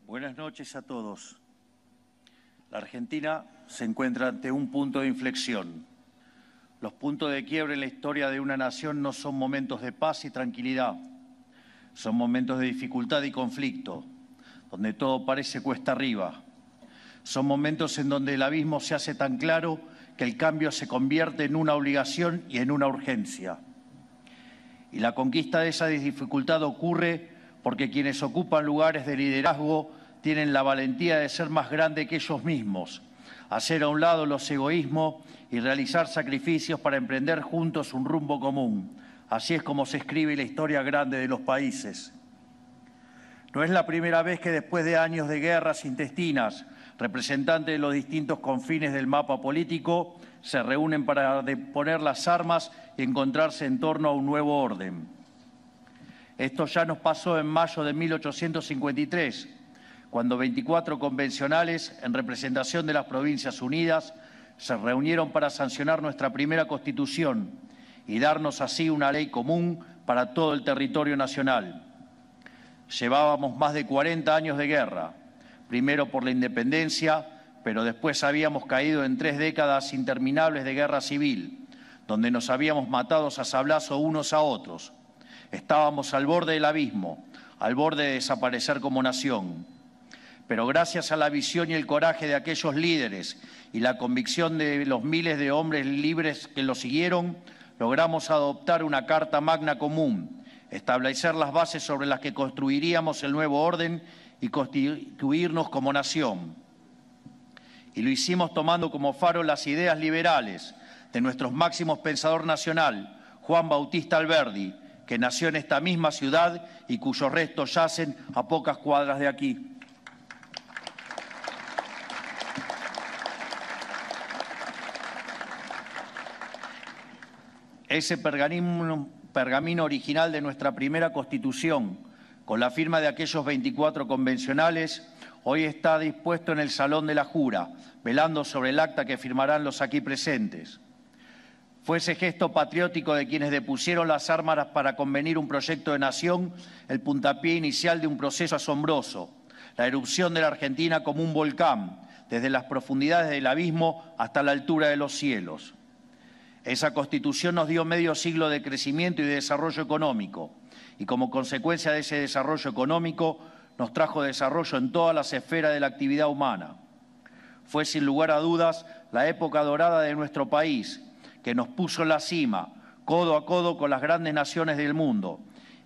Buenas noches a todos. La Argentina se encuentra ante un punto de inflexión. Los puntos de quiebre en la historia de una nación no son momentos de paz y tranquilidad, son momentos de dificultad y conflicto, donde todo parece cuesta arriba. Son momentos en donde el abismo se hace tan claro que el cambio se convierte en una obligación y en una urgencia. Y la conquista de esa dificultad ocurre porque quienes ocupan lugares de liderazgo tienen la valentía de ser más grandes que ellos mismos, hacer a un lado los egoísmos y realizar sacrificios para emprender juntos un rumbo común. Así es como se escribe la historia grande de los países. No es la primera vez que después de años de guerras intestinas, representantes de los distintos confines del mapa político se reúnen para deponer las armas y encontrarse en torno a un nuevo orden. Esto ya nos pasó en mayo de 1853, cuando 24 convencionales, en representación de las Provincias Unidas, se reunieron para sancionar nuestra primera Constitución y darnos así una ley común para todo el territorio nacional. Llevábamos más de 40 años de guerra, primero por la independencia, pero después habíamos caído en 3 décadas interminables de guerra civil, donde nos habíamos matado a sablazo unos a otros. Estábamos al borde del abismo, al borde de desaparecer como nación. Pero gracias a la visión y el coraje de aquellos líderes y la convicción de los miles de hombres libres que lo siguieron, logramos adoptar una Carta Magna común, establecer las bases sobre las que construiríamos el nuevo orden y constituirnos como nación. Y lo hicimos tomando como faro las ideas liberales de nuestro máximo pensador nacional, Juan Bautista Alberdi, que nació en esta misma ciudad y cuyos restos yacen a pocas cuadras de aquí. Ese pergamino original de nuestra primera Constitución, con la firma de aquellos 24 convencionales, hoy está dispuesto en el Salón de la Jura, velando sobre el acta que firmarán los aquí presentes. Fue ese gesto patriótico de quienes depusieron las armas para convenir un proyecto de nación el puntapié inicial de un proceso asombroso, la erupción de la Argentina como un volcán, desde las profundidades del abismo hasta la altura de los cielos. Esa Constitución nos dio medio siglo de crecimiento y de desarrollo económico, y como consecuencia de ese desarrollo económico nos trajo desarrollo en todas las esferas de la actividad humana. Fue sin lugar a dudas la época dorada de nuestro país, que nos puso en la cima, codo a codo con las grandes naciones del mundo.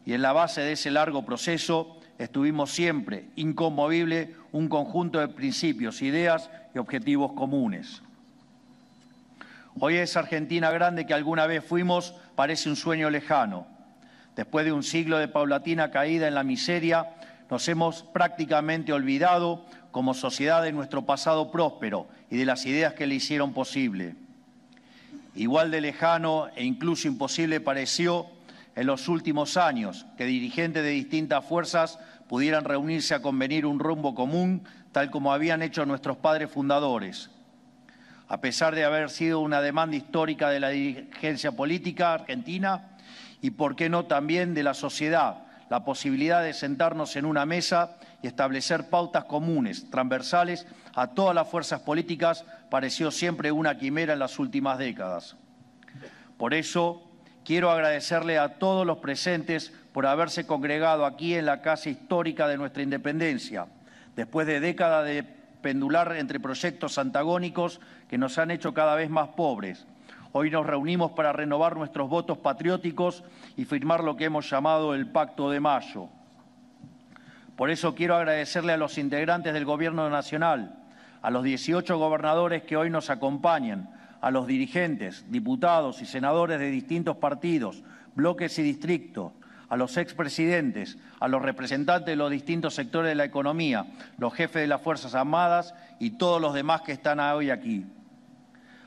Y en la base de ese largo proceso estuvimos siempre, inconmovible, un conjunto de principios, ideas y objetivos comunes. Hoy esa Argentina grande que alguna vez fuimos parece un sueño lejano. Después de un siglo de paulatina caída en la miseria, nos hemos prácticamente olvidado como sociedad de nuestro pasado próspero y de las ideas que le hicieron posible. Igual de lejano e incluso imposible pareció en los últimos años que dirigentes de distintas fuerzas pudieran reunirse a convenir un rumbo común, tal como habían hecho nuestros padres fundadores. A pesar de haber sido una demanda histórica de la dirigencia política argentina y, por qué no, también de la sociedad, la posibilidad de sentarnos en una mesa y establecer pautas comunes, transversales a todas las fuerzas políticas, pareció siempre una quimera en las últimas décadas. Por eso, quiero agradecerle a todos los presentes por haberse congregado aquí en la casa histórica de nuestra independencia, después de décadas de pendular entre proyectos antagónicos que nos han hecho cada vez más pobres. Hoy nos reunimos para renovar nuestros votos patrióticos y firmar lo que hemos llamado el Pacto de Mayo. Por eso quiero agradecerle a los integrantes del Gobierno Nacional, a los 18 gobernadores que hoy nos acompañan, a los dirigentes, diputados y senadores de distintos partidos, bloques y distritos, a los expresidentes, a los representantes de los distintos sectores de la economía, los jefes de las Fuerzas Armadas y todos los demás que están hoy aquí.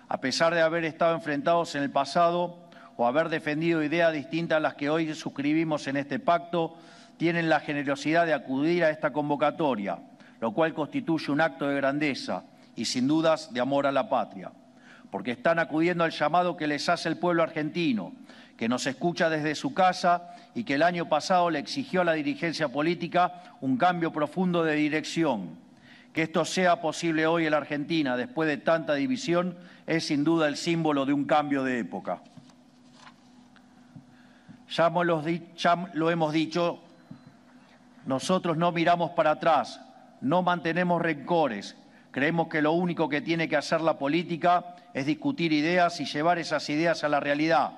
A pesar de haber estado enfrentados en el pasado o haber defendido ideas distintas a las que hoy suscribimos en este pacto, tienen la generosidad de acudir a esta convocatoria, lo cual constituye un acto de grandeza y sin dudas de amor a la patria, porque están acudiendo al llamado que les hace el pueblo argentino, que nos escucha desde su casa y que el año pasado le exigió a la dirigencia política un cambio profundo de dirección. Que esto sea posible hoy en la Argentina, después de tanta división, es sin duda el símbolo de un cambio de época. Ya lo hemos dicho, nosotros no miramos para atrás, no mantenemos rencores. Creemos que lo único que tiene que hacer la política es discutir ideas y llevar esas ideas a la realidad.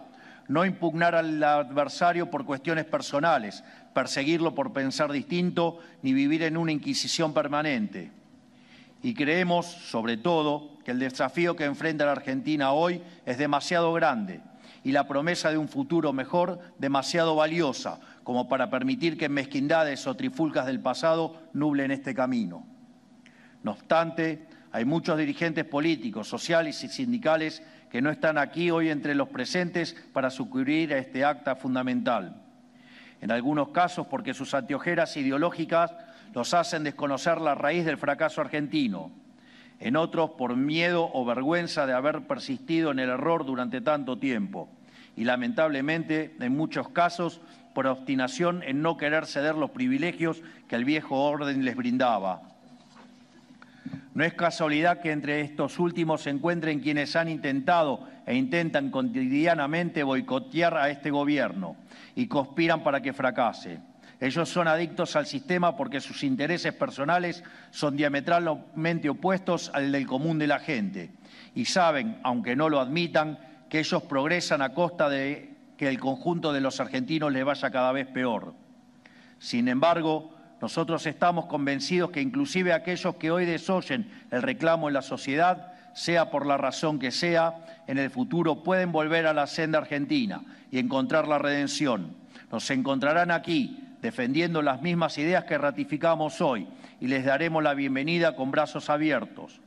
No impugnar al adversario por cuestiones personales, perseguirlo por pensar distinto, ni vivir en una inquisición permanente. Y creemos, sobre todo, que el desafío que enfrenta la Argentina hoy es demasiado grande y la promesa de un futuro mejor demasiado valiosa como para permitir que mezquindades o trifulcas del pasado nublen este camino. No obstante, hay muchos dirigentes políticos, sociales y sindicales que no están aquí hoy entre los presentes para sucumbir a este acta fundamental. En algunos casos porque sus anteojeras ideológicas los hacen desconocer la raíz del fracaso argentino. En otros por miedo o vergüenza de haber persistido en el error durante tanto tiempo. Y lamentablemente, en muchos casos, por obstinación en no querer ceder los privilegios que el viejo orden les brindaba. No es casualidad que entre estos últimos se encuentren quienes han intentado e intentan cotidianamente boicotear a este gobierno y conspiran para que fracase. Ellos son adictos al sistema porque sus intereses personales son diametralmente opuestos al del común de la gente y saben, aunque no lo admitan, que ellos progresan a costa de que el conjunto de los argentinos les vaya cada vez peor. Sin embargo, nosotros estamos convencidos que inclusive aquellos que hoy desoyen el reclamo en la sociedad, sea por la razón que sea, en el futuro pueden volver a la senda argentina y encontrar la redención. Nos encontrarán aquí, defendiendo las mismas ideas que ratificamos hoy, y les daremos la bienvenida con brazos abiertos.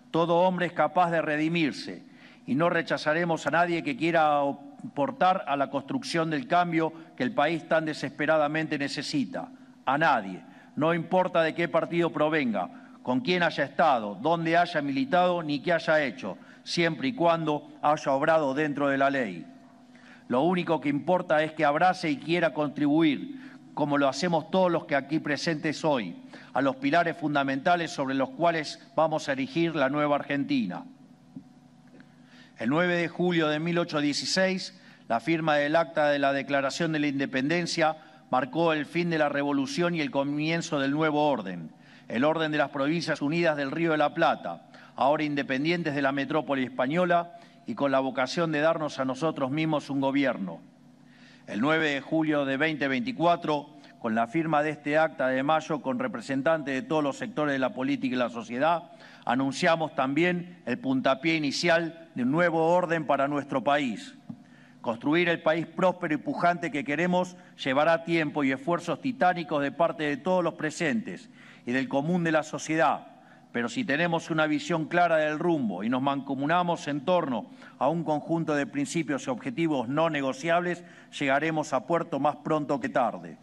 Todo hombre es capaz de redimirse, y no rechazaremos a nadie que quiera aportar a la construcción del cambio que el país tan desesperadamente necesita. A nadie, no importa de qué partido provenga, con quién haya estado, dónde haya militado ni qué haya hecho, siempre y cuando haya obrado dentro de la ley. Lo único que importa es que abrace y quiera contribuir, como lo hacemos todos los que aquí presentes hoy, a los pilares fundamentales sobre los cuales vamos a erigir la nueva Argentina. El 9 de julio de 1816, la firma del Acta de la Declaración de la Independencia marcó el fin de la revolución y el comienzo del nuevo orden, el orden de las Provincias Unidas del Río de la Plata, ahora independientes de la metrópoli española y con la vocación de darnos a nosotros mismos un gobierno. El 9 de julio de 2024, con la firma de este acta de mayo con representantes de todos los sectores de la política y la sociedad, anunciamos también el puntapié inicial de un nuevo orden para nuestro país. Construir el país próspero y pujante que queremos llevará tiempo y esfuerzos titánicos de parte de todos los presentes y del común de la sociedad. Pero si tenemos una visión clara del rumbo y nos mancomunamos en torno a un conjunto de principios y objetivos no negociables, llegaremos a puerto más pronto que tarde.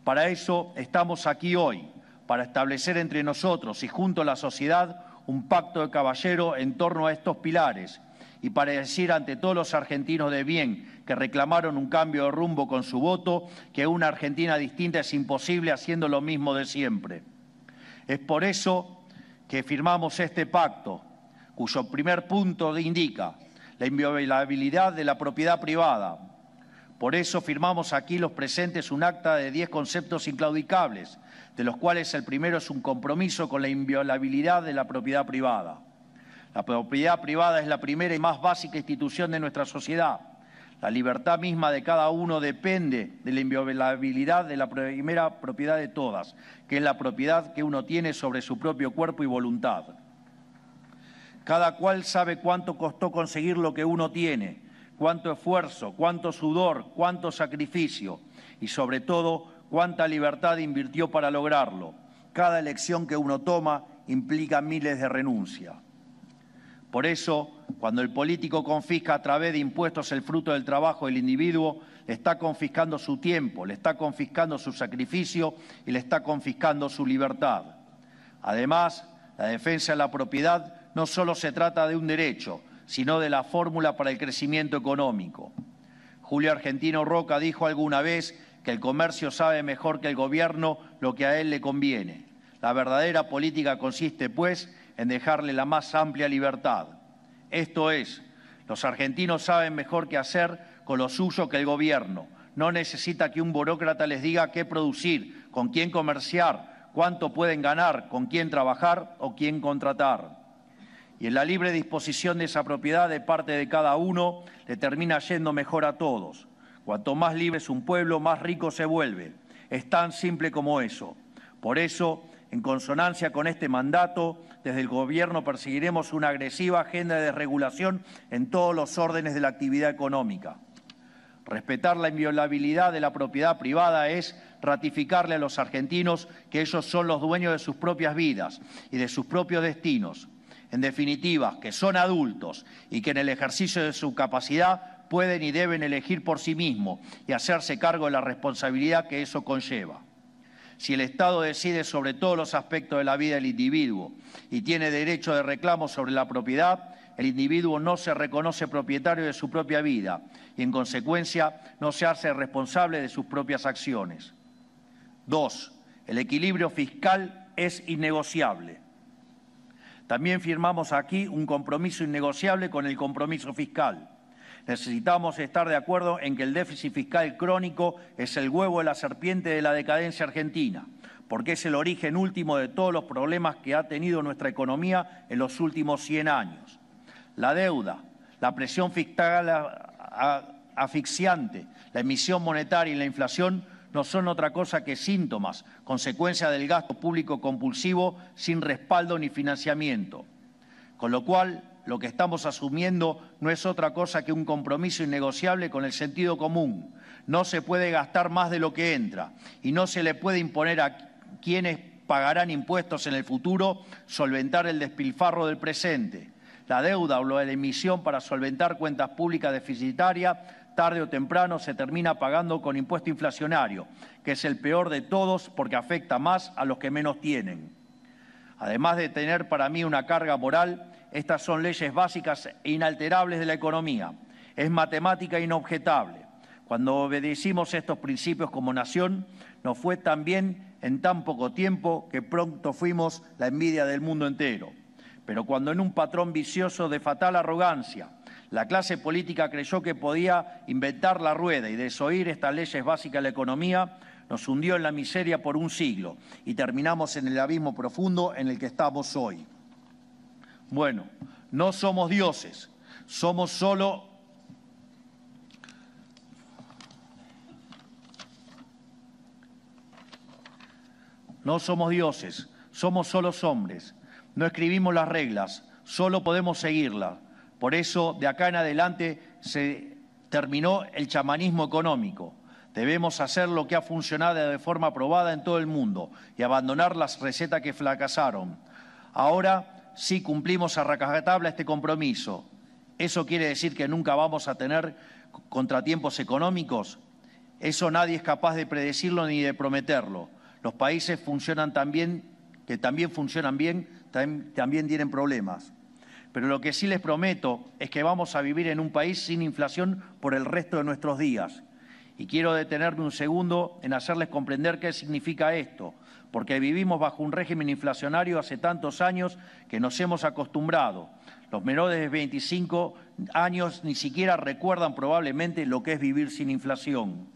Para eso estamos aquí hoy, para establecer entre nosotros y junto a la sociedad un pacto de caballero en torno a estos pilares y para decir ante todos los argentinos de bien que reclamaron un cambio de rumbo con su voto que una Argentina distinta es imposible haciendo lo mismo de siempre. Es por eso que firmamos este pacto, cuyo primer punto indica la inviolabilidad de la propiedad privada. Por eso firmamos aquí los presentes un acta de 10 conceptos inclaudicables, de los cuales el primero es un compromiso con la inviolabilidad de la propiedad privada. La propiedad privada es la primera y más básica institución de nuestra sociedad. La libertad misma de cada uno depende de la inviolabilidad de la primera propiedad de todas, que es la propiedad que uno tiene sobre su propio cuerpo y voluntad. Cada cual sabe cuánto costó conseguir lo que uno tiene, cuánto esfuerzo, cuánto sudor, cuánto sacrificio y sobre todo cuánta libertad invirtió para lograrlo. Cada elección que uno toma implica miles de renuncias. Por eso, cuando el político confisca a través de impuestos el fruto del trabajo del individuo, le está confiscando su tiempo, le está confiscando su sacrificio y le está confiscando su libertad. Además, la defensa de la propiedad no solo se trata de un derecho, sino de la fórmula para el crecimiento económico. Julio Argentino Roca dijo alguna vez que el comercio sabe mejor que el gobierno lo que a él le conviene. La verdadera política consiste, pues, en dejarle la más amplia libertad. Esto es, los argentinos saben mejor qué hacer con lo suyo que el gobierno. No necesita que un burócrata les diga qué producir, con quién comerciar, cuánto pueden ganar, con quién trabajar o quién contratar. Y en la libre disposición de esa propiedad de parte de cada uno le termina yendo mejor a todos. Cuanto más libre es un pueblo, más rico se vuelve. Es tan simple como eso. Por eso, en consonancia con este mandato, desde el Gobierno perseguiremos una agresiva agenda de desregulación en todos los órdenes de la actividad económica. Respetar la inviolabilidad de la propiedad privada es ratificarle a los argentinos que ellos son los dueños de sus propias vidas y de sus propios destinos. En definitiva, que son adultos y que en el ejercicio de su capacidad pueden y deben elegir por sí mismos y hacerse cargo de la responsabilidad que eso conlleva. Si el Estado decide sobre todos los aspectos de la vida del individuo y tiene derecho de reclamo sobre la propiedad, el individuo no se reconoce propietario de su propia vida y, en consecuencia, no se hace responsable de sus propias acciones. 2. El equilibrio fiscal es innegociable. También firmamos aquí un compromiso innegociable con el compromiso fiscal. Necesitamos estar de acuerdo en que el déficit fiscal crónico es el huevo de la serpiente de la decadencia argentina, porque es el origen último de todos los problemas que ha tenido nuestra economía en los últimos 100 años. La deuda, la presión fiscal asfixiante, la emisión monetaria y la inflación no son otra cosa que síntomas, consecuencia del gasto público compulsivo sin respaldo ni financiamiento. Con lo cual, lo que estamos asumiendo no es otra cosa que un compromiso innegociable con el sentido común. No se puede gastar más de lo que entra y no se le puede imponer a quienes pagarán impuestos en el futuro solventar el despilfarro del presente. La deuda o la emisión para solventar cuentas públicas deficitarias tarde o temprano se termina pagando con impuesto inflacionario, que es el peor de todos porque afecta más a los que menos tienen. Además de tener para mí una carga moral, estas son leyes básicas e inalterables de la economía. Es matemática inobjetable. Cuando obedecimos estos principios como nación, nos fue tan bien en tan poco tiempo que pronto fuimos la envidia del mundo entero. Pero cuando en un patrón vicioso de fatal arrogancia, la clase política creyó que podía inventar la rueda y desoír estas leyes básicas de la economía, nos hundió en la miseria por un siglo y terminamos en el abismo profundo en el que estamos hoy. Bueno, no somos dioses, somos solo hombres. No escribimos las reglas, solo podemos seguirlas. Por eso, de acá en adelante, se terminó el chamanismo económico. Debemos hacer lo que ha funcionado de forma probada en todo el mundo y abandonar las recetas que fracasaron. Ahora sí cumplimos a rajatabla este compromiso. ¿Eso quiere decir que nunca vamos a tener contratiempos económicos? Eso nadie es capaz de predecirlo ni de prometerlo. Los países funcionan que también funcionan bien, también tienen problemas. Pero lo que sí les prometo es que vamos a vivir en un país sin inflación por el resto de nuestros días. Y quiero detenerme un segundo en hacerles comprender qué significa esto, porque vivimos bajo un régimen inflacionario hace tantos años que nos hemos acostumbrado. Los menores de 25 años ni siquiera recuerdan probablemente lo que es vivir sin inflación.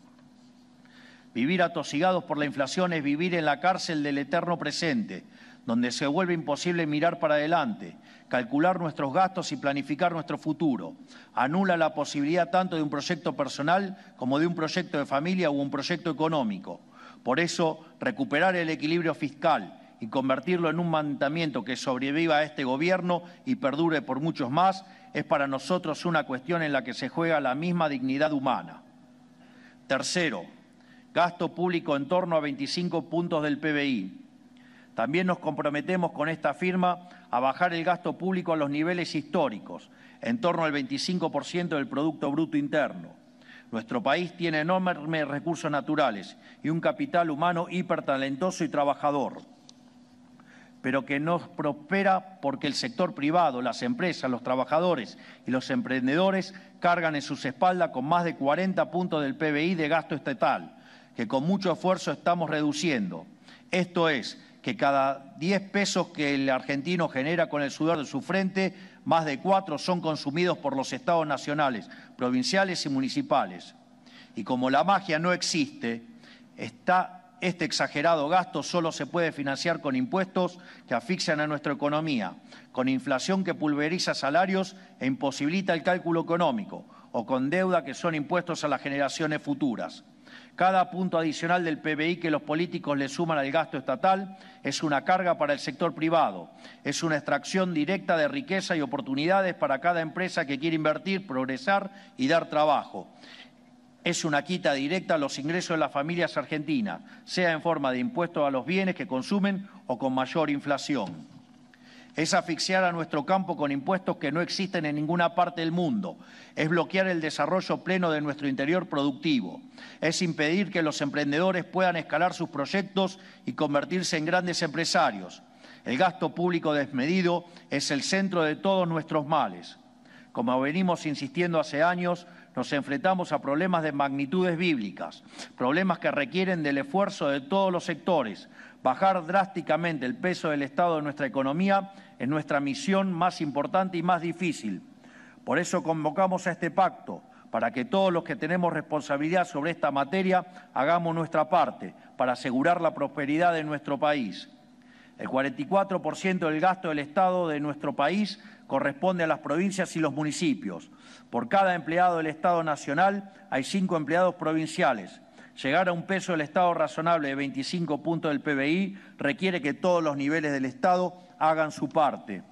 Vivir atosigados por la inflación es vivir en la cárcel del eterno presente, donde se vuelve imposible mirar para adelante, calcular nuestros gastos y planificar nuestro futuro. Anula la posibilidad tanto de un proyecto personal como de un proyecto de familia o un proyecto económico. Por eso, recuperar el equilibrio fiscal y convertirlo en un mandamiento que sobreviva a este gobierno y perdure por muchos más es para nosotros una cuestión en la que se juega la misma dignidad humana. Tercero, gasto público en torno a 25 puntos del PBI. También nos comprometemos con esta firma a bajar el gasto público a los niveles históricos, en torno al 25% del Producto Bruto Interno. Nuestro país tiene enormes recursos naturales y un capital humano hipertalentoso y trabajador. pero que no prospera porque el sector privado, las empresas, los trabajadores y los emprendedores cargan en sus espaldas con más de 40 puntos del PBI de gasto estatal, que con mucho esfuerzo estamos reduciendo. Esto es, que cada 10 pesos que el argentino genera con el sudor de su frente, más de 4 son consumidos por los estados nacionales, provinciales y municipales. Y como la magia no existe, este exagerado gasto solo se puede financiar con impuestos que asfixian a nuestra economía, con inflación que pulveriza salarios e imposibilita el cálculo económico, o con deuda que son impuestos a las generaciones futuras. Cada punto adicional del PBI que los políticos le suman al gasto estatal es una carga para el sector privado, es una extracción directa de riqueza y oportunidades para cada empresa que quiere invertir, progresar y dar trabajo. Es una quita directa a los ingresos de las familias argentinas, sea en forma de impuestos a los bienes que consumen o con mayor inflación. Es asfixiar a nuestro campo con impuestos que no existen en ninguna parte del mundo. Es bloquear el desarrollo pleno de nuestro interior productivo. Es impedir que los emprendedores puedan escalar sus proyectos y convertirse en grandes empresarios. El gasto público desmedido es el centro de todos nuestros males. Como venimos insistiendo hace años, nos enfrentamos a problemas de magnitudes bíblicas, problemas que requieren del esfuerzo de todos los sectores. Bajar drásticamente el peso del Estado en nuestra economía es nuestra misión más importante y más difícil. Por eso convocamos a este pacto, para que todos los que tenemos responsabilidad sobre esta materia hagamos nuestra parte para asegurar la prosperidad de nuestro país. El 44% del gasto del Estado de nuestro país corresponde a las provincias y los municipios. Por cada empleado del Estado nacional hay 5 empleados provinciales. Llegar a un peso del Estado razonable de 25 puntos del PBI requiere que todos los niveles del Estado hagan su parte.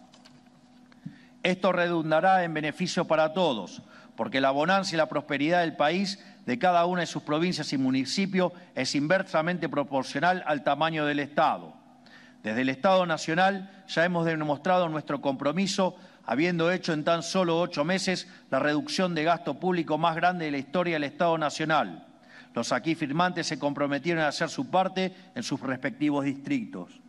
Esto redundará en beneficio para todos, porque la bonanza y la prosperidad del país, de cada una de sus provincias y municipios, es inversamente proporcional al tamaño del Estado. Desde el Estado Nacional ya hemos demostrado nuestro compromiso, habiendo hecho en tan solo 8 meses la reducción de gasto público más grande de la historia del Estado Nacional. Los aquí firmantes se comprometieron a hacer su parte en sus respectivos distritos.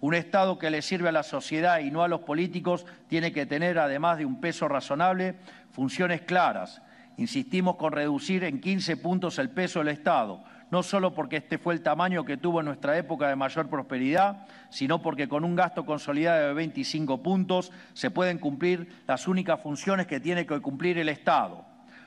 Un Estado que le sirve a la sociedad y no a los políticos tiene que tener, además de un peso razonable, funciones claras. Insistimos con reducir en 15 puntos el peso del Estado, no solo porque este fue el tamaño que tuvo en nuestra época de mayor prosperidad, sino porque con un gasto consolidado de 25 puntos se pueden cumplir las únicas funciones que tiene que cumplir el Estado: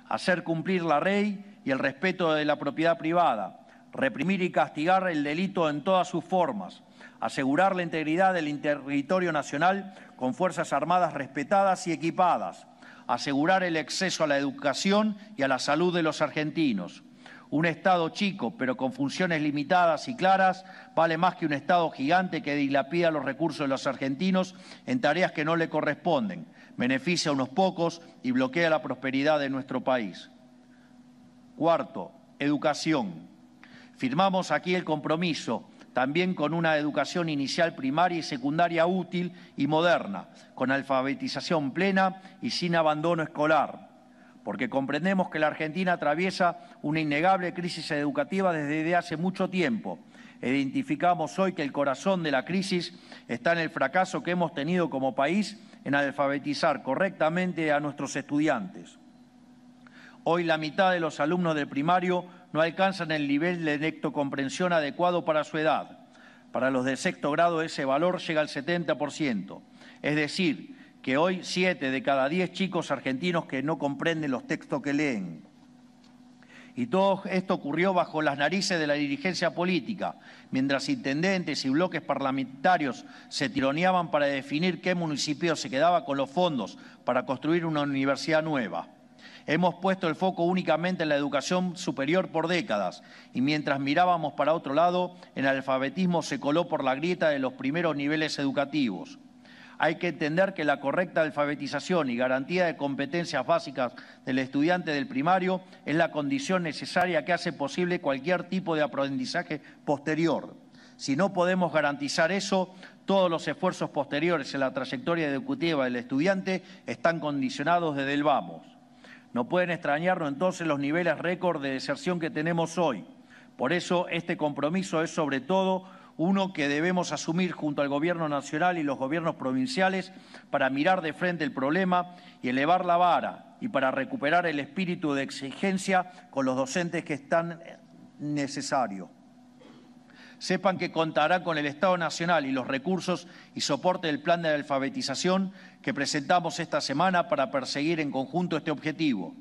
hacer cumplir la ley y el respeto de la propiedad privada, reprimir y castigar el delito en todas sus formas, asegurar la integridad del territorio nacional con fuerzas armadas respetadas y equipadas, asegurar el acceso a la educación y a la salud de los argentinos. Un Estado chico, pero con funciones limitadas y claras, vale más que un Estado gigante que dilapida los recursos de los argentinos en tareas que no le corresponden, beneficia a unos pocos y bloquea la prosperidad de nuestro país. Cuarto, educación. Firmamos aquí el compromiso, también con una educación inicial, primaria y secundaria útil y moderna, con alfabetización plena y sin abandono escolar, porque comprendemos que la Argentina atraviesa una innegable crisis educativa desde hace mucho tiempo. Identificamos hoy que el corazón de la crisis está en el fracaso que hemos tenido como país en alfabetizar correctamente a nuestros estudiantes. Hoy la mitad de los alumnos del primario no alcanzan el nivel de lectocomprensión adecuado para su edad. Para los de sexto grado ese valor llega al 70%. Es decir, que hoy 7 de cada 10 chicos argentinos que no comprenden los textos que leen. Y todo esto ocurrió bajo las narices de la dirigencia política, mientras intendentes y bloques parlamentarios se tironeaban para definir qué municipio se quedaba con los fondos para construir una universidad nueva. Hemos puesto el foco únicamente en la educación superior por décadas y mientras mirábamos para otro lado, el alfabetismo se coló por la grieta de los primeros niveles educativos. Hay que entender que la correcta alfabetización y garantía de competencias básicas del estudiante del primario es la condición necesaria que hace posible cualquier tipo de aprendizaje posterior. Si no podemos garantizar eso, todos los esfuerzos posteriores en la trayectoria educativa del estudiante están condicionados desde el vamos. No pueden extrañarnos entonces los niveles récord de deserción que tenemos hoy. Por eso este compromiso es sobre todo uno que debemos asumir junto al Gobierno nacional y los gobiernos provinciales para mirar de frente el problema y elevar la vara y para recuperar el espíritu de exigencia con los docentes que es tan necesario. Sepan que contarán con el Estado Nacional y los recursos y soporte del plan de alfabetización que presentamos esta semana para perseguir en conjunto este objetivo.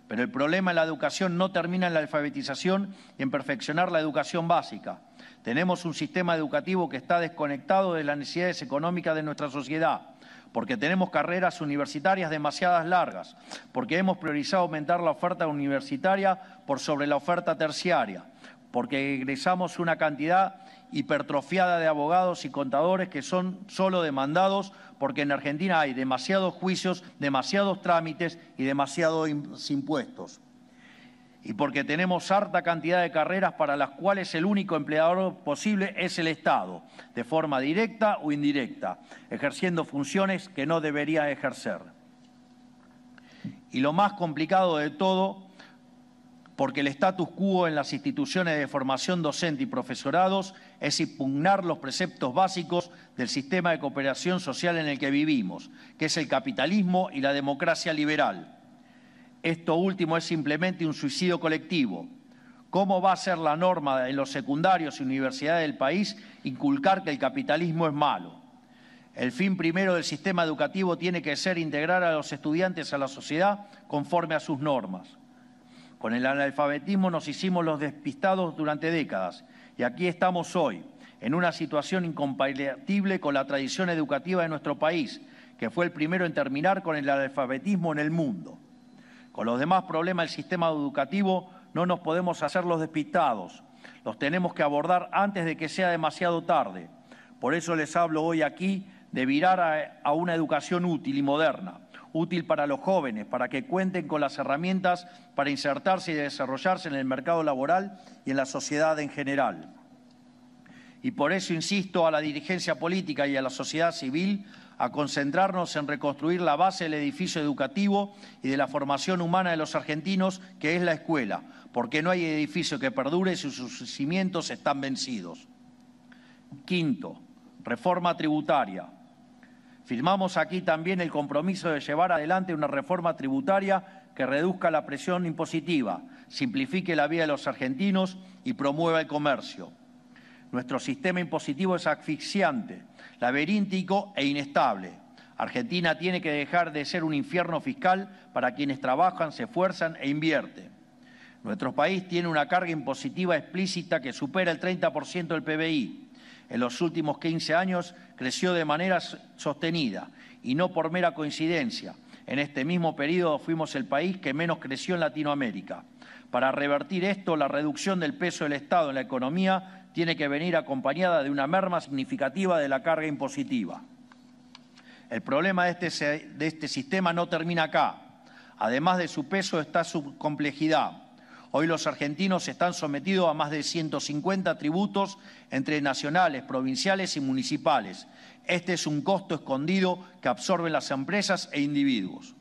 Pero el problema en la educación no termina en la alfabetización y en perfeccionar la educación básica. Tenemos un sistema educativo que está desconectado de las necesidades económicas de nuestra sociedad, porque tenemos carreras universitarias demasiadas largas, porque hemos priorizado aumentar la oferta universitaria por sobre la oferta terciaria, porque egresamos una cantidad hipertrofiada de abogados y contadores que son solo demandados porque en Argentina hay demasiados juicios, demasiados trámites y demasiados impuestos. Y porque tenemos harta cantidad de carreras para las cuales el único empleador posible es el Estado, de forma directa o indirecta, ejerciendo funciones que no debería ejercer. Y lo más complicado de todo, porque el status quo en las instituciones de formación docente y profesorados es impugnar los preceptos básicos del sistema de cooperación social en el que vivimos, que es el capitalismo y la democracia liberal. Esto último es simplemente un suicidio colectivo. ¿Cómo va a ser la norma en los secundarios y universidades del país inculcar que el capitalismo es malo? El fin primero del sistema educativo tiene que ser integrar a los estudiantes a la sociedad conforme a sus normas. Con el analfabetismo nos hicimos los despistados durante décadas y aquí estamos hoy, en una situación incompatible con la tradición educativa de nuestro país, que fue el primero en terminar con el analfabetismo en el mundo. Con los demás problemas del sistema educativo no nos podemos hacer los despistados, los tenemos que abordar antes de que sea demasiado tarde. Por eso les hablo hoy aquí de virar a una educación útil y moderna, útil para los jóvenes, para que cuenten con las herramientas para insertarse y desarrollarse en el mercado laboral y en la sociedad en general. Y por eso insisto a la dirigencia política y a la sociedad civil a concentrarnos en reconstruir la base del edificio educativo y de la formación humana de los argentinos, que es la escuela, porque no hay edificio que perdure si sus cimientos están vencidos. Quinto, reforma tributaria. Firmamos aquí también el compromiso de llevar adelante una reforma tributaria que reduzca la presión impositiva, simplifique la vida de los argentinos y promueva el comercio. Nuestro sistema impositivo es asfixiante, laberíntico e inestable. Argentina tiene que dejar de ser un infierno fiscal para quienes trabajan, se esfuerzan e invierten. Nuestro país tiene una carga impositiva explícita que supera el 30% del PBI. En los últimos 15 años creció de manera sostenida y no por mera coincidencia. En este mismo periodo fuimos el país que menos creció en Latinoamérica. Para revertir esto, la reducción del peso del Estado en la economía tiene que venir acompañada de una merma significativa de la carga impositiva. El problema de este sistema no termina acá. Además de su peso está su complejidad. Hoy los argentinos están sometidos a más de 150 tributos entre nacionales, provinciales y municipales. Este es un costo escondido que absorben las empresas e individuos.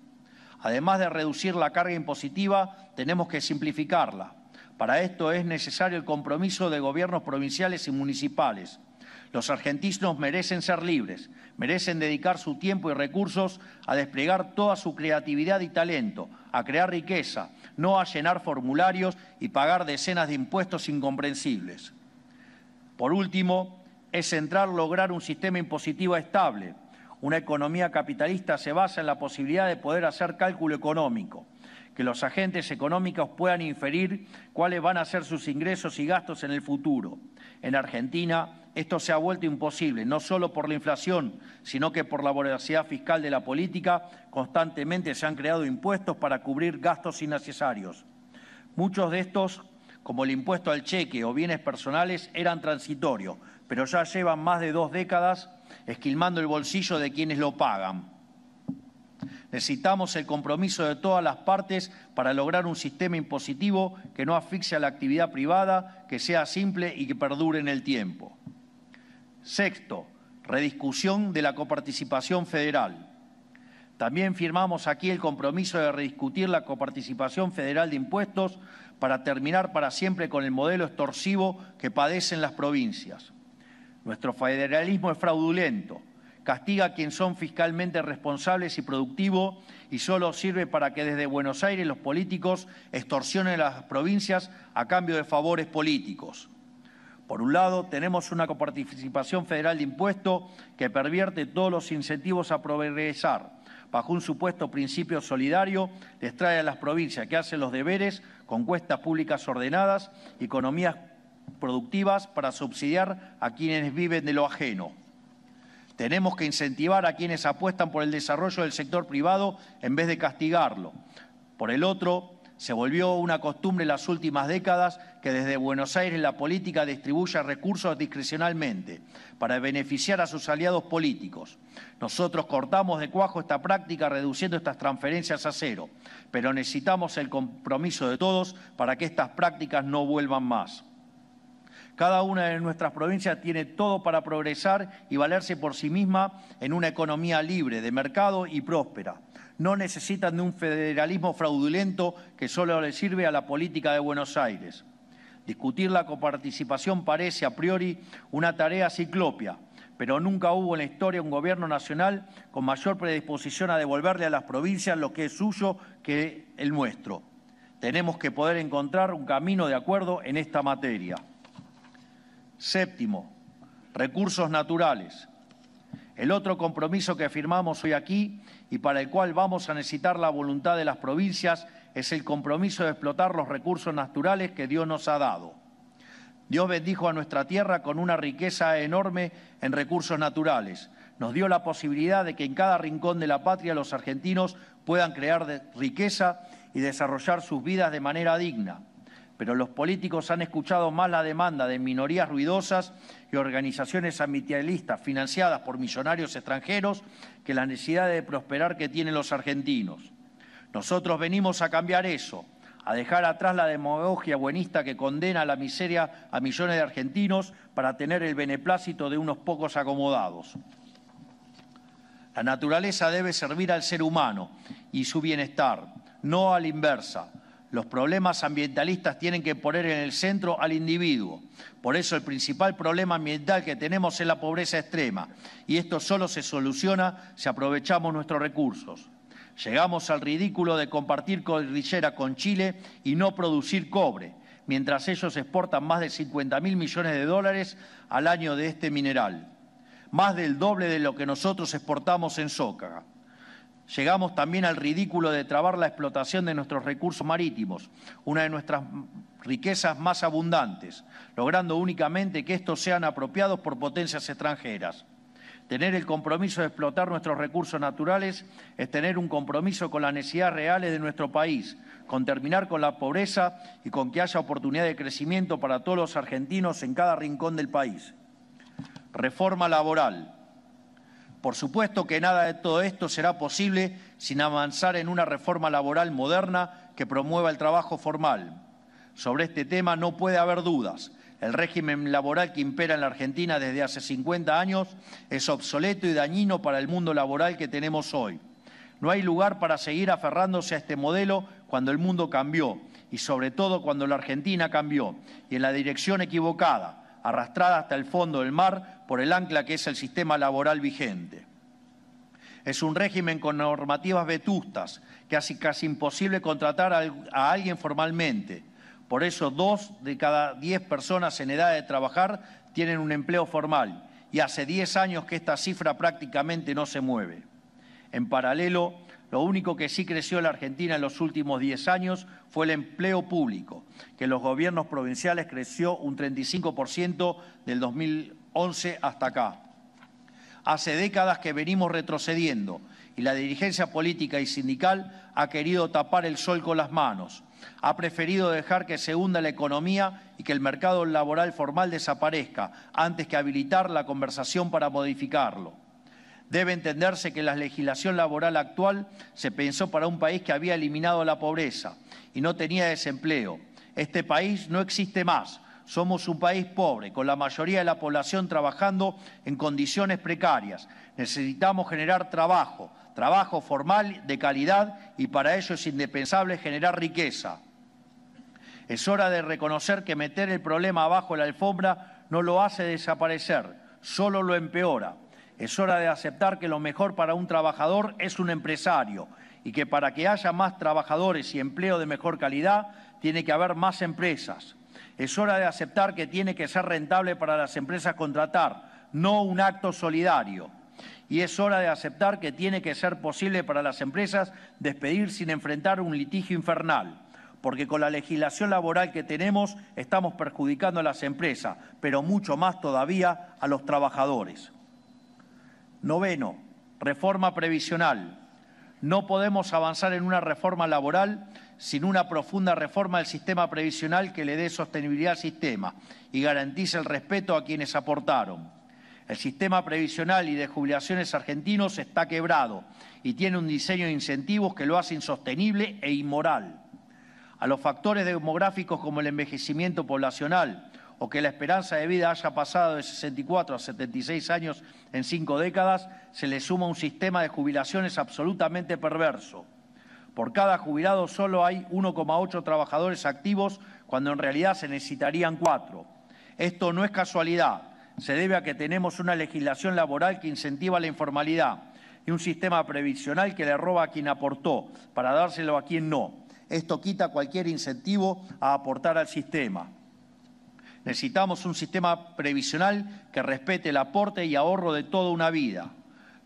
Además de reducir la carga impositiva, tenemos que simplificarla. Para esto es necesario el compromiso de gobiernos provinciales y municipales. Los argentinos merecen ser libres, merecen dedicar su tiempo y recursos a desplegar toda su creatividad y talento, a crear riqueza, no a llenar formularios y pagar decenas de impuestos incomprensibles. Por último, es central lograr un sistema impositivo estable. Una economía capitalista se basa en la posibilidad de poder hacer cálculo económico, que los agentes económicos puedan inferir cuáles van a ser sus ingresos y gastos en el futuro. En Argentina, esto se ha vuelto imposible, no solo por la inflación, sino que por la voracidad fiscal de la política, constantemente se han creado impuestos para cubrir gastos innecesarios. Muchos de estos, como el impuesto al cheque o bienes personales, eran transitorios, pero ya llevan más de 2 décadas esquilmando el bolsillo de quienes lo pagan. Necesitamos el compromiso de todas las partes para lograr un sistema impositivo que no asfixie a la actividad privada, que sea simple y que perdure en el tiempo. Sexto, rediscusión de la coparticipación federal. También firmamos aquí el compromiso de rediscutir la coparticipación federal de impuestos para terminar para siempre con el modelo extorsivo que padecen las provincias. Nuestro federalismo es fraudulento, castiga a quienes son fiscalmente responsables y productivos y solo sirve para que desde Buenos Aires los políticos extorsionen a las provincias a cambio de favores políticos. Por un lado, tenemos una coparticipación federal de impuestos que pervierte todos los incentivos a progresar. Bajo un supuesto principio solidario, les trae a las provincias que hacen los deberes con cuentas públicas ordenadas y economías productivas para subsidiar a quienes viven de lo ajeno. Tenemos que incentivar a quienes apuestan por el desarrollo del sector privado en vez de castigarlo. Por el otro, se volvió una costumbre en las últimas décadas que desde Buenos Aires la política distribuya recursos discrecionalmente para beneficiar a sus aliados políticos. Nosotros cortamos de cuajo esta práctica reduciendo estas transferencias a cero, pero necesitamos el compromiso de todos para que estas prácticas no vuelvan más. Cada una de nuestras provincias tiene todo para progresar y valerse por sí misma en una economía libre, de mercado y próspera. No necesitan de un federalismo fraudulento que solo le sirve a la política de Buenos Aires. Discutir la coparticipación parece a priori una tarea ciclópea, pero nunca hubo en la historia un gobierno nacional con mayor predisposición a devolverle a las provincias lo que es suyo que el nuestro. Tenemos que poder encontrar un camino de acuerdo en esta materia. Séptimo, recursos naturales. El otro compromiso que firmamos hoy aquí y para el cual vamos a necesitar la voluntad de las provincias es el compromiso de explotar los recursos naturales que Dios nos ha dado. Dios bendijo a nuestra tierra con una riqueza enorme en recursos naturales. Nos dio la posibilidad de que en cada rincón de la patria los argentinos puedan crear riqueza y desarrollar sus vidas de manera digna. Pero los políticos han escuchado más la demanda de minorías ruidosas y organizaciones ambientalistas financiadas por millonarios extranjeros que la necesidad de prosperar que tienen los argentinos. Nosotros venimos a cambiar eso, a dejar atrás la demagogia buenista que condena a la miseria a millones de argentinos para tener el beneplácito de unos pocos acomodados. La naturaleza debe servir al ser humano y su bienestar, no a la inversa. Los problemas ambientalistas tienen que poner en el centro al individuo. Por eso el principal problema ambiental que tenemos es la pobreza extrema. Y esto solo se soluciona si aprovechamos nuestros recursos. Llegamos al ridículo de compartir cordillera con Chile y no producir cobre, mientras ellos exportan más de 50.000 millones de dólares al año de este mineral. Más del doble de lo que nosotros exportamos en soja. Llegamos también al ridículo de trabar la explotación de nuestros recursos marítimos, una de nuestras riquezas más abundantes, logrando únicamente que estos sean apropiados por potencias extranjeras. Tener el compromiso de explotar nuestros recursos naturales es tener un compromiso con las necesidades reales de nuestro país, con terminar con la pobreza y con que haya oportunidad de crecimiento para todos los argentinos en cada rincón del país. Reforma laboral. Por supuesto que nada de todo esto será posible sin avanzar en una reforma laboral moderna que promueva el trabajo formal. Sobre este tema no puede haber dudas. El régimen laboral que impera en la Argentina desde hace 50 años es obsoleto y dañino para el mundo laboral que tenemos hoy. No hay lugar para seguir aferrándose a este modelo cuando el mundo cambió y sobre todo cuando la Argentina cambió y en la dirección equivocada, arrastrada hasta el fondo del mar por el ancla que es el sistema laboral vigente. Es un régimen con normativas vetustas, que hace casi imposible contratar a alguien formalmente. Por eso 2 de cada 10 personas en edad de trabajar tienen un empleo formal y hace 10 años que esta cifra prácticamente no se mueve. En paralelo, lo único que sí creció en la Argentina en los últimos 10 años fue el empleo público, que en los gobiernos provinciales creció un 35% del 2011 hasta acá. Hace décadas que venimos retrocediendo y la dirigencia política y sindical ha querido tapar el sol con las manos. Ha preferido dejar que se hunda la economía y que el mercado laboral formal desaparezca antes que habilitar la conversación para modificarlo. Debe entenderse que la legislación laboral actual se pensó para un país que había eliminado la pobreza y no tenía desempleo. Este país no existe más. Somos un país pobre, con la mayoría de la población trabajando en condiciones precarias. Necesitamos generar trabajo formal de calidad y para ello es indispensable generar riqueza. Es hora de reconocer que meter el problema abajo de la alfombra no lo hace desaparecer, solo lo empeora. Es hora de aceptar que lo mejor para un trabajador es un empresario y que para que haya más trabajadores y empleo de mejor calidad tiene que haber más empresas. Es hora de aceptar que tiene que ser rentable para las empresas contratar, no un acto solidario. Y es hora de aceptar que tiene que ser posible para las empresas despedir sin enfrentar un litigio infernal, porque con la legislación laboral que tenemos estamos perjudicando a las empresas, pero mucho más todavía a los trabajadores. Noveno, reforma previsional. No podemos avanzar en una reforma laboral sin una profunda reforma del sistema previsional que le dé sostenibilidad al sistema y garantice el respeto a quienes aportaron. El sistema previsional y de jubilaciones argentinos está quebrado y tiene un diseño de incentivos que lo hace insostenible e inmoral. A los factores demográficos como el envejecimiento poblacional o que la esperanza de vida haya pasado de 64 a 76 años en 5 décadas, se le suma un sistema de jubilaciones absolutamente perverso. Por cada jubilado solo hay 1,8 trabajadores activos, cuando en realidad se necesitarían 4. Esto no es casualidad, se debe a que tenemos una legislación laboral que incentiva la informalidad y un sistema previsional que le roba a quien aportó para dárselo a quien no. Esto quita cualquier incentivo a aportar al sistema. Necesitamos un sistema previsional que respete el aporte y ahorro de toda una vida.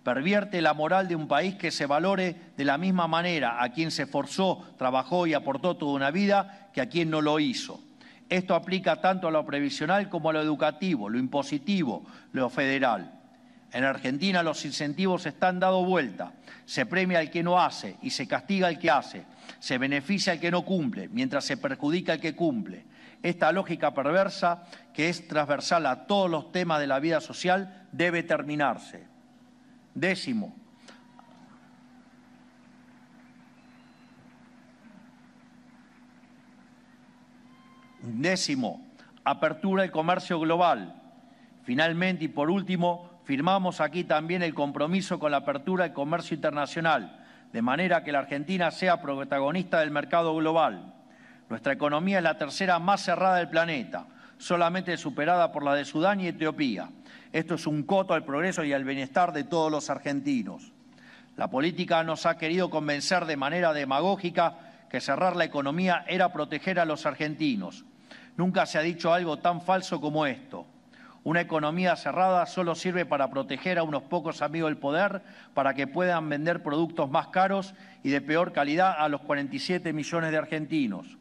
Pervierte la moral de un país que se valore de la misma manera a quien se esforzó, trabajó y aportó toda una vida que a quien no lo hizo. Esto aplica tanto a lo previsional como a lo educativo, lo impositivo, lo federal. En Argentina los incentivos están dando vuelta. Se premia al que no hace y se castiga al que hace. Se beneficia al que no cumple, mientras se perjudica al que cumple. Esta lógica perversa, que es transversal a todos los temas de la vida social, debe terminarse. Décimo, apertura del comercio global. Finalmente y por último, firmamos aquí también el compromiso con la apertura del comercio internacional, de manera que la Argentina sea protagonista del mercado global. Nuestra economía es la tercera más cerrada del planeta, solamente superada por la de Sudán y Etiopía. Esto es un coto al progreso y al bienestar de todos los argentinos. La política nos ha querido convencer de manera demagógica que cerrar la economía era proteger a los argentinos. Nunca se ha dicho algo tan falso como esto. Una economía cerrada solo sirve para proteger a unos pocos amigos del poder para que puedan vender productos más caros y de peor calidad a los 47 millones de argentinos.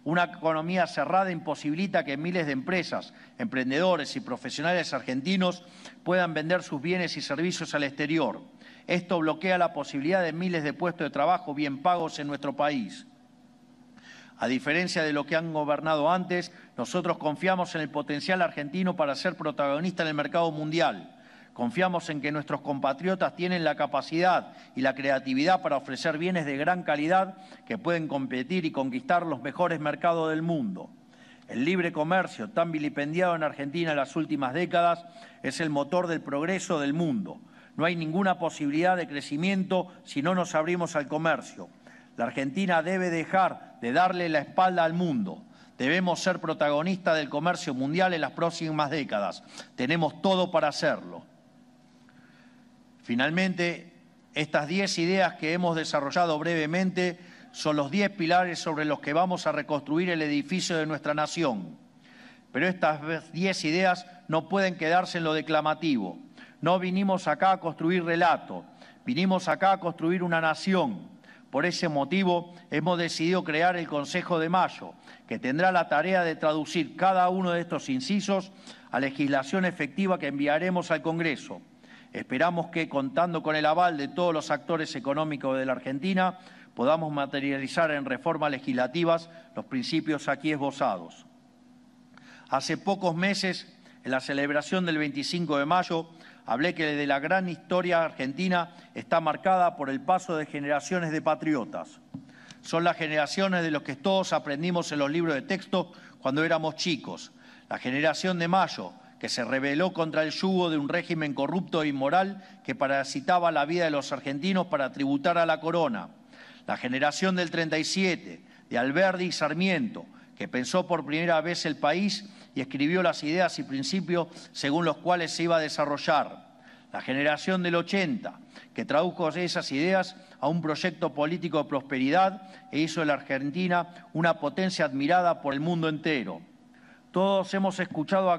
Una economía cerrada imposibilita que miles de empresas, emprendedores y profesionales argentinos puedan vender sus bienes y servicios al exterior. Esto bloquea la posibilidad de miles de puestos de trabajo bien pagos en nuestro país. A diferencia de lo que han gobernado antes, nosotros confiamos en el potencial argentino para ser protagonista en el mercado mundial. Confiamos en que nuestros compatriotas tienen la capacidad y la creatividad para ofrecer bienes de gran calidad que pueden competir y conquistar los mejores mercados del mundo. El libre comercio, tan vilipendiado en Argentina en las últimas décadas, es el motor del progreso del mundo. No hay ninguna posibilidad de crecimiento si no nos abrimos al comercio. La Argentina debe dejar de darle la espalda al mundo. Debemos ser protagonistas del comercio mundial en las próximas décadas. Tenemos todo para hacerlo. Finalmente, estas 10 ideas que hemos desarrollado brevemente son los 10 pilares sobre los que vamos a reconstruir el edificio de nuestra nación. Pero estas 10 ideas no pueden quedarse en lo declamativo. No vinimos acá a construir relato, vinimos acá a construir una nación. Por ese motivo hemos decidido crear el Consejo de Mayo, que tendrá la tarea de traducir cada uno de estos incisos a legislación efectiva que enviaremos al Congreso. Esperamos que, contando con el aval de todos los actores económicos de la Argentina, podamos materializar en reformas legislativas los principios aquí esbozados. Hace pocos meses, en la celebración del 25 de mayo, hablé que de la gran historia argentina está marcada por el paso de generaciones de patriotas. Son las generaciones de los que todos aprendimos en los libros de texto cuando éramos chicos. La generación de Mayo, que se rebeló contra el yugo de un régimen corrupto e inmoral que parasitaba la vida de los argentinos para tributar a la corona. La generación del 37, de Alberdi y Sarmiento, que pensó por primera vez el país y escribió las ideas y principios según los cuales se iba a desarrollar. La generación del 80, que tradujo esas ideas a un proyecto político de prosperidad e hizo de la Argentina una potencia admirada por el mundo entero. Todos hemos escuchado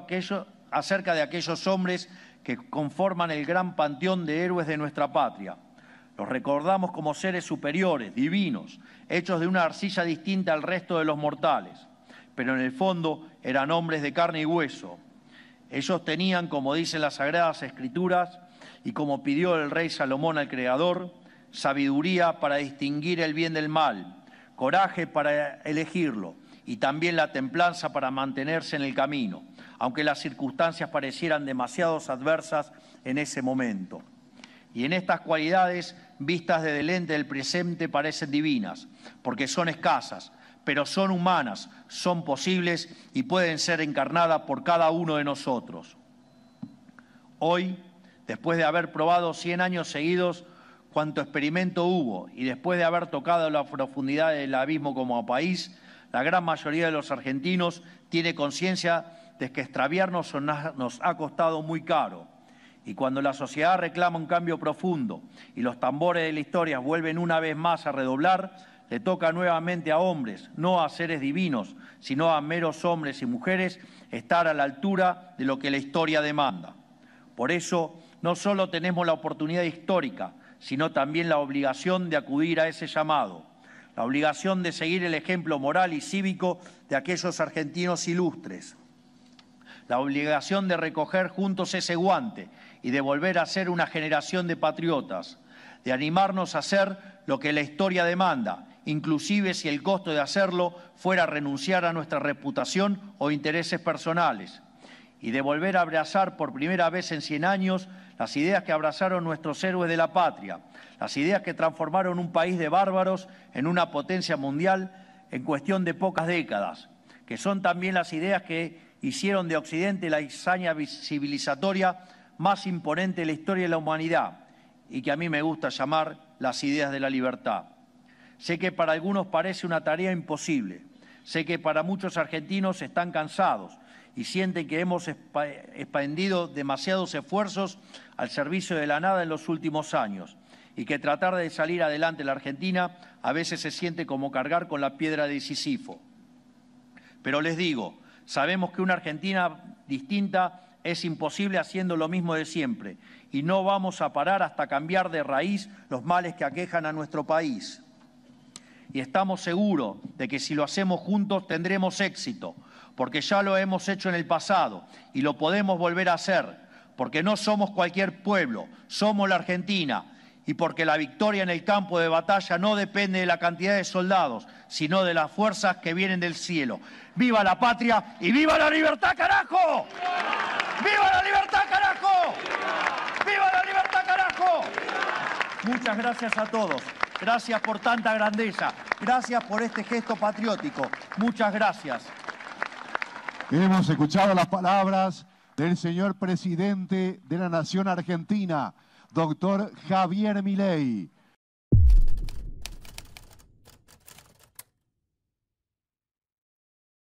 acerca de aquellos hombres que conforman el gran panteón de héroes de nuestra patria. Los recordamos como seres superiores, divinos, hechos de una arcilla distinta al resto de los mortales, pero en el fondo eran hombres de carne y hueso. Ellos tenían, como dicen las Sagradas Escrituras, y como pidió el rey Salomón al Creador, sabiduría para distinguir el bien del mal, coraje para elegirlo y también la templanza para mantenerse en el camino, aunque las circunstancias parecieran demasiado adversas en ese momento. Y en estas cualidades, vistas desde el lente del presente, parecen divinas, porque son escasas, pero son humanas, son posibles y pueden ser encarnadas por cada uno de nosotros. Hoy, después de haber probado 100 años seguidos cuánto experimento hubo y después de haber tocado la profundidad del abismo como país, la gran mayoría de los argentinos tiene conciencia de que extraviarnos nos ha costado muy caro. Y cuando la sociedad reclama un cambio profundo y los tambores de la historia vuelven una vez más a redoblar, le toca nuevamente a hombres, no a seres divinos, sino a meros hombres y mujeres, estar a la altura de lo que la historia demanda. Por eso, no solo tenemos la oportunidad histórica, sino también la obligación de acudir a ese llamado, la obligación de seguir el ejemplo moral y cívico de aquellos argentinos ilustres, la obligación de recoger juntos ese guante y de volver a ser una generación de patriotas, de animarnos a hacer lo que la historia demanda, inclusive si el costo de hacerlo fuera renunciar a nuestra reputación o intereses personales, y de volver a abrazar por primera vez en 100 años las ideas que abrazaron nuestros héroes de la patria, las ideas que transformaron un país de bárbaros en una potencia mundial en cuestión de pocas décadas, que son también las ideas que hicieron de Occidente la hazaña civilizatoria más imponente de la historia de la humanidad y que a mí me gusta llamar las ideas de la libertad. Sé que para algunos parece una tarea imposible, sé que para muchos argentinos están cansados y sienten que hemos expendido demasiados esfuerzos al servicio de la nada en los últimos años y que tratar de salir adelante en la Argentina a veces se siente como cargar con la piedra de Sísifo. Pero les digo, sabemos que una Argentina distinta es imposible haciendo lo mismo de siempre y no vamos a parar hasta cambiar de raíz los males que aquejan a nuestro país. Y estamos seguros de que si lo hacemos juntos tendremos éxito, porque ya lo hemos hecho en el pasado y lo podemos volver a hacer, porque no somos cualquier pueblo, somos la Argentina, y porque la victoria en el campo de batalla no depende de la cantidad de soldados, sino de las fuerzas que vienen del cielo. ¡Viva la patria y viva la libertad, carajo! ¡Viva la libertad, carajo! ¡Viva la libertad, carajo! Muchas gracias a todos. Gracias por tanta grandeza. Gracias por este gesto patriótico. Muchas gracias. Hemos escuchado las palabras del señor presidente de la Nación Argentina, doctor Javier Milei.